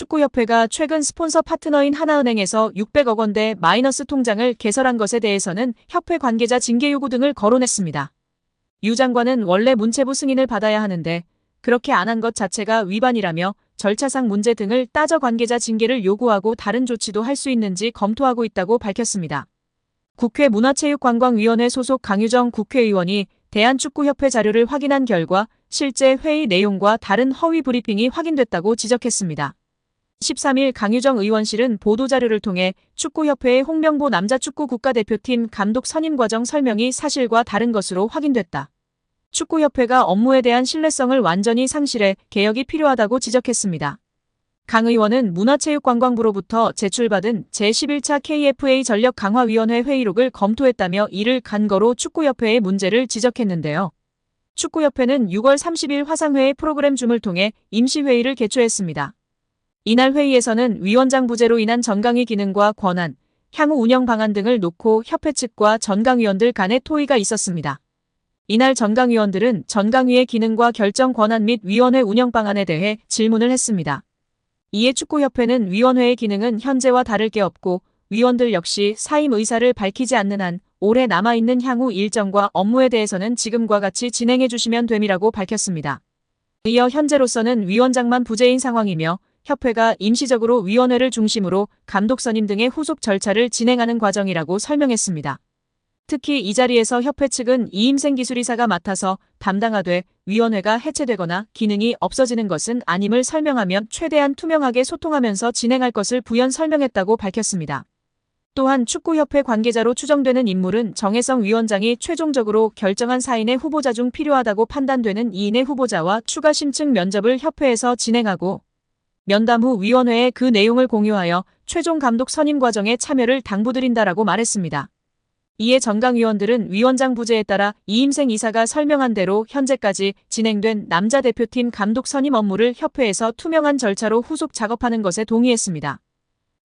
축구협회가 최근 스폰서 파트너인 하나은행에서 600억 원대 마이너스 통장을 개설한 것에 대해서는 협회 관계자 징계 요구 등을 거론했습니다. 유 장관은 원래 문체부 승인을 받아야 하는데 그렇게 안 한 것 자체가 위반이라며 절차상 문제 등을 따져 관계자 징계를 요구하고 다른 조치도 할 수 있는지 검토하고 있다고 밝혔습니다. 국회 문화체육관광위원회 소속 강유정 국회의원이 대한축구협회 자료를 확인한 결과 실제 회의 내용과 다른 허위 브리핑이 확인됐다고 지적했습니다. 13일 강유정 의원실은 보도자료를 통해 축구협회의 홍명보 남자축구 국가대표팀 감독 선임 과정 설명이 사실과 다른 것으로 확인됐다. 축구협회가 업무에 대한 신뢰성을 완전히 상실해 개혁이 필요하다고 지적했습니다. 강 의원은 문화체육관광부로부터 제출받은 제11차 KFA 전력강화위원회 회의록을 검토했다며 이를 근거로 축구협회의 문제를 지적했는데요. 축구협회는 6월 30일 화상회의 프로그램 줌을 통해 임시회의를 개최했습니다. 이날 회의에서는 위원장 부재로 인한 전강위 기능과 권한, 향후 운영 방안 등을 놓고 협회 측과 전강위원들 간의 토의가 있었습니다. 이날 전강위원들은 전강위의 기능과 결정 권한 및 위원회 운영 방안에 대해 질문을 했습니다. 이에 축구협회는 위원회의 기능은 현재와 다를 게 없고 위원들 역시 사임 의사를 밝히지 않는 한 올해 남아있는 향후 일정과 업무에 대해서는 지금과 같이 진행해 주시면 됨이라고 밝혔습니다. 이어 현재로서는 위원장만 부재인 상황이며 협회가 임시적으로 위원회를 중심으로 감독 선임 등의 후속 절차를 진행하는 과정이라고 설명했습니다. 특히 이 자리에서 협회 측은 이임생 기술이사가 맡아서 담당하되 위원회가 해체되거나 기능이 없어지는 것은 아님을 설명하며 최대한 투명하게 소통하면서 진행할 것을 부연 설명했다고 밝혔습니다. 또한 축구협회 관계자로 추정되는 인물은 정혜성 위원장이 최종적으로 결정한 4인의 후보자 중 필요하다고 판단되는 2인의 후보자와 추가 심층 면접을 협회에서 진행하고 면담 후 위원회에 그 내용을 공유하여 최종 감독 선임 과정에 참여를 당부드린다라고 말했습니다. 이에 전강위원들은 위원장 부재에 따라 이임생 이사가 설명한 대로 현재까지 진행된 남자 대표팀 감독 선임 업무를 협회에서 투명한 절차로 후속 작업하는 것에 동의했습니다.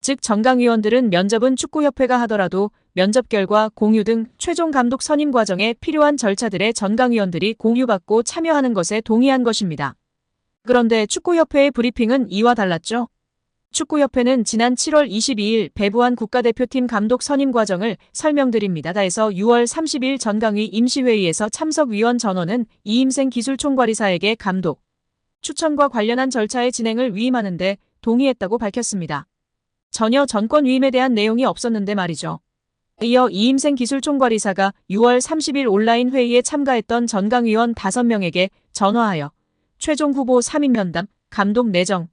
즉 전강위원들은 면접은 축구협회가 하더라도 면접 결과 공유 등 최종 감독 선임 과정에 필요한 절차들에 전강위원들이 공유받고 참여하는 것에 동의한 것입니다. 그런데 축구협회의 브리핑은 이와 달랐죠. 축구협회는 지난 7월 22일 배부한 국가대표팀 감독 선임 과정을 설명드립니다에서 6월 30일 전강위 임시회의에서 참석위원 전원은 이임생 기술총괄이사에게 감독 추천과 관련한 절차의 진행을 위임하는 데 동의했다고 밝혔습니다. 전혀 전권 위임에 대한 내용이 없었는데 말이죠. 이어 이임생 기술총괄이사가 6월 30일 온라인 회의에 참가했던 전강위원 5명에게 전화하여 최종 후보 3인 면담, 감독 내정,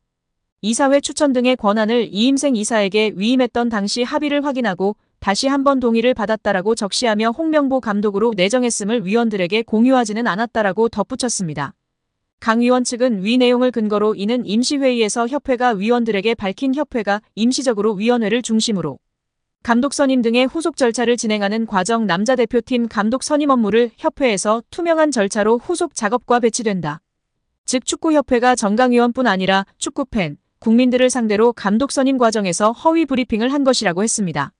이사회 추천 등의 권한을 이임생 이사에게 위임했던 당시 합의를 확인하고 다시 한번 동의를 받았다라고 적시하며 홍명보 감독으로 내정했음을 위원들에게 공유하지는 않았다라고 덧붙였습니다. 강 위원 측은 위 내용을 근거로 이는 임시회의에서 협회가 위원들에게 밝힌 협회가 임시적으로 위원회를 중심으로 감독 선임 등의 후속 절차를 진행하는 과정 남자 대표팀 감독 선임 업무를 협회에서 투명한 절차로 후속 작업과 배치된다. 즉 축구협회가 전강위원뿐 아니라 축구팬, 국민들을 상대로 감독 선임 과정에서 허위 브리핑을 한 것이라고 했습니다.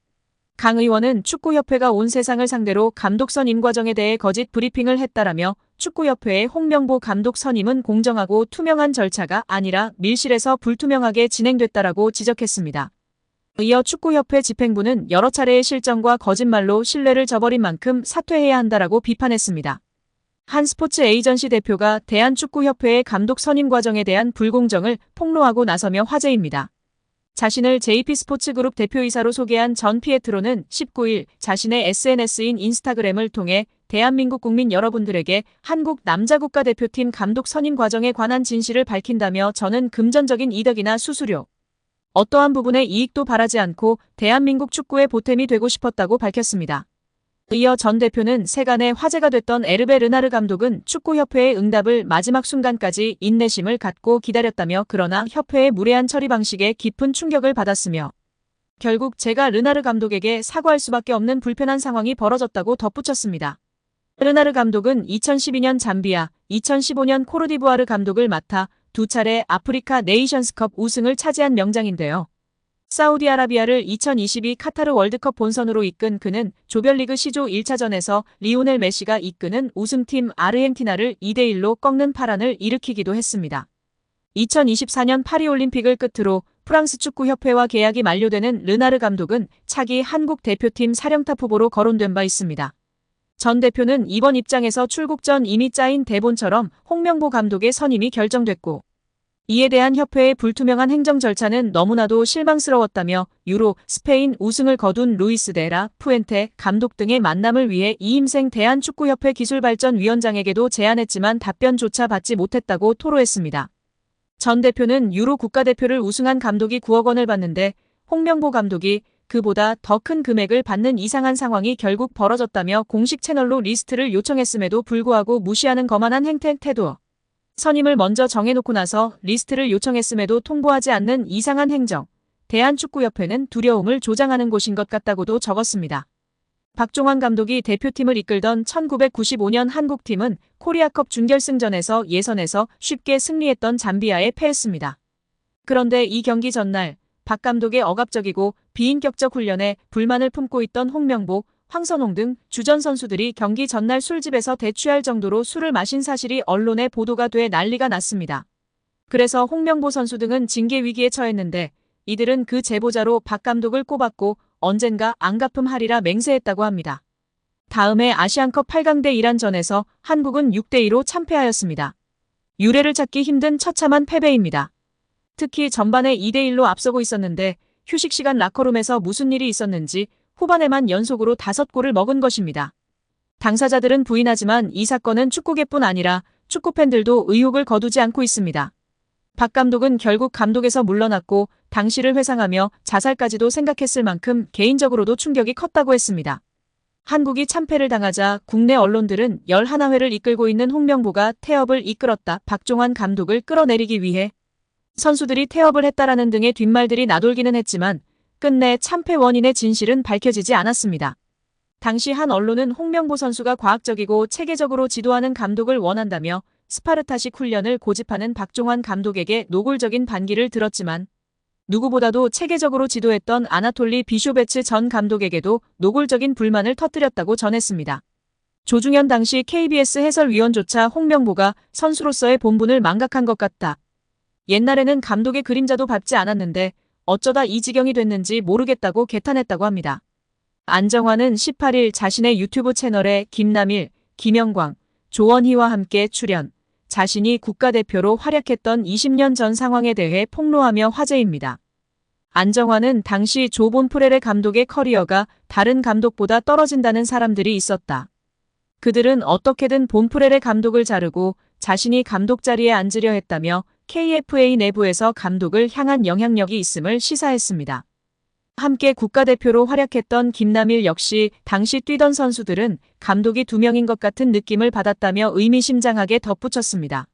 강 의원은 축구협회가 온 세상을 상대로 감독 선임 과정에 대해 거짓 브리핑을 했다라며 축구협회의 홍명보 감독 선임은 공정하고 투명한 절차가 아니라 밀실에서 불투명하게 진행됐다라고 지적했습니다. 이어 축구협회 집행부는 여러 차례의 실정과 거짓말로 신뢰를 저버린 만큼 사퇴해야 한다라고 비판했습니다. 한 스포츠 에이전시 대표가 대한축구협회의 감독 선임 과정에 대한 불공정을 폭로하고 나서며 화제입니다. 자신을 JP스포츠그룹 대표이사로 소개한 전 피에트로는 19일 자신의 SNS인 인스타그램을 통해 대한민국 국민 여러분들에게 한국 남자국가대표팀 감독 선임 과정에 관한 진실을 밝힌다며 저는 금전적인 이득이나 수수료, 어떠한 부분의 이익도 바라지 않고 대한민국 축구의 보탬이 되고 싶었다고 밝혔습니다. 이어 전 대표는 세간에 화제가 됐던 에르베 르나르 감독은 축구협회의 응답을 마지막 순간까지 인내심을 갖고 기다렸다며 그러나 협회의 무례한 처리 방식에 깊은 충격을 받았으며 결국 제가 르나르 감독에게 사과할 수밖에 없는 불편한 상황이 벌어졌다고 덧붙였습니다. 르나르 감독은 2012년 잠비아, 2015년 코르디부아르 감독을 맡아 두 차례 아프리카 네이션스컵 우승을 차지한 명장인데요. 사우디아라비아를 2022 카타르 월드컵 본선으로 이끈 그는 조별리그 C조 1차전에서 리오넬 메시가 이끄는 우승팀 아르헨티나를 2대1로 꺾는 파란을 일으키기도 했습니다. 2024년 파리올림픽을 끝으로 프랑스 축구협회와 계약이 만료되는 르나르 감독은 차기 한국 대표팀 사령탑 후보로 거론된 바 있습니다. 전 대표는 이번 입장에서 출국 전 이미 짜인 대본처럼 홍명보 감독의 선임이 결정됐고, 이에 대한 협회의 불투명한 행정 절차는 너무나도 실망스러웠다며 유로, 스페인 우승을 거둔 루이스 데라 푸엔테 감독 등의 만남을 위해 이임생 대한축구협회 기술발전위원장에게도 제안했지만 답변조차 받지 못했다고 토로했습니다. 전 대표는 유로 국가대표를 우승한 감독이 9억 원을 받는데 홍명보 감독이 그보다 더 큰 금액을 받는 이상한 상황이 결국 벌어졌다며 공식 채널로 리스트를 요청했음에도 불구하고 무시하는 거만한 태도. 선임을 먼저 정해놓고 나서 리스트를 요청했음에도 통보하지 않는 이상한 행정. 대한축구협회는 두려움을 조장하는 곳인 것 같다고도 적었습니다. 박종환 감독이 대표팀을 이끌던 1995년 한국팀은 코리아컵 준결승전에서 예선에서 쉽게 승리했던 잠비아에 패했습니다. 그런데 이 경기 전날 박 감독의 억압적이고 비인격적 훈련에 불만을 품고 있던 홍명보, 황선홍 등 주전 선수들이 경기 전날 술집에서 대취할 정도로 술을 마신 사실이 언론에 보도가 돼 난리가 났습니다. 그래서 홍명보 선수 등은 징계 위기에 처했는데 이들은 그 제보자로 박 감독을 꼽았고 언젠가 안 갚음하리라 맹세했다고 합니다. 다음해 아시안컵 8강대 이란전에서 한국은 6대2로 참패하였습니다. 유례를 찾기 힘든 처참한 패배입니다. 특히 전반에 2대1로 앞서고 있었는데 휴식 시간 라커룸에서 무슨 일이 있었는지 후반에만 연속으로 5골을 먹은 것입니다. 당사자들은 부인하지만 이 사건은 축구계뿐 아니라 축구팬들도 의혹을 거두지 않고 있습니다. 박 감독은 결국 감독에서 물러났고 당시를 회상하며 자살까지도 생각했을 만큼 개인적으로도 충격이 컸다고 했습니다. 한국이 참패를 당하자 국내 언론들은 11회를 이끌고 있는 홍명보가 태업을 이끌었다. 박종환 감독을 끌어내리기 위해 선수들이 태업을 했다라는 등의 뒷말들이 나돌기는 했지만 끝내 참패 원인의 진실은 밝혀지지 않았습니다. 당시 한 언론은 홍명보 선수가 과학적이고 체계적으로 지도하는 감독을 원한다며 스파르타식 훈련을 고집하는 박종환 감독에게 노골적인 반기를 들었지만 누구보다도 체계적으로 지도했던 아나톨리 비쇼베츠 전 감독에게도 노골적인 불만을 터뜨렸다고 전했습니다. 조중현 당시 KBS 해설위원조차 홍명보가 선수로서의 본분을 망각한 것 같다. 옛날에는 감독의 그림자도 밟지 않았는데 어쩌다 이 지경이 됐는지 모르겠다고 개탄했다고 합니다. 안정환은 18일 자신의 유튜브 채널에 김남일, 김영광, 조원희와 함께 출연, 자신이 국가대표로 활약했던 20년 전 상황에 대해 폭로하며 화제입니다. 안정환은 당시 조 본프레레 감독의 커리어가 다른 감독보다 떨어진다는 사람들이 있었다. 그들은 어떻게든 본프레레 감독을 자르고 자신이 감독 자리에 앉으려 했다며 KFA 내부에서 감독을 향한 영향력이 있음을 시사했습니다. 함께 국가대표로 활약했던 김남일 역시 당시 뛰던 선수들은 감독이 2명인 것 같은 느낌을 받았다며 의미심장하게 덧붙였습니다.